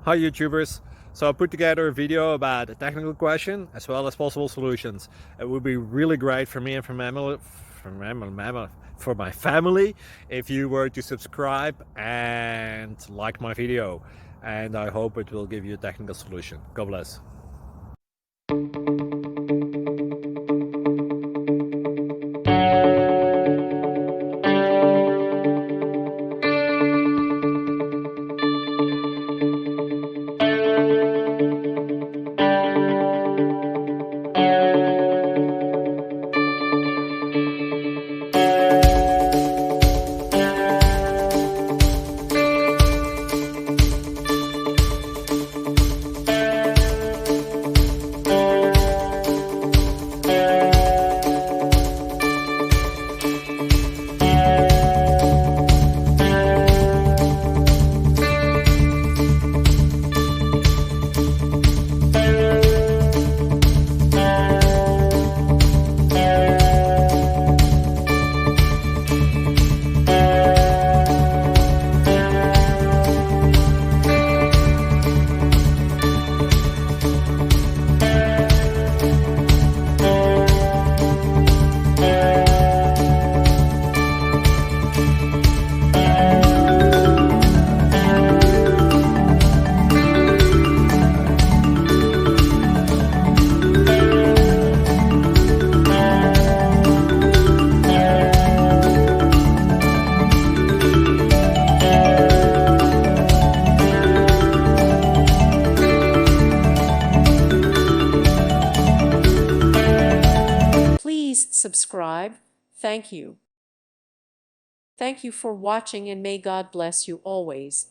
Hi YouTubers! So I put together a video about a technical question as well as possible solutions. It would be really great for me and for my family if you were to subscribe and like my video, and I hope it will give you a technical solution. God bless. Please subscribe. Thank you. Thank you for watching, and may God bless you always.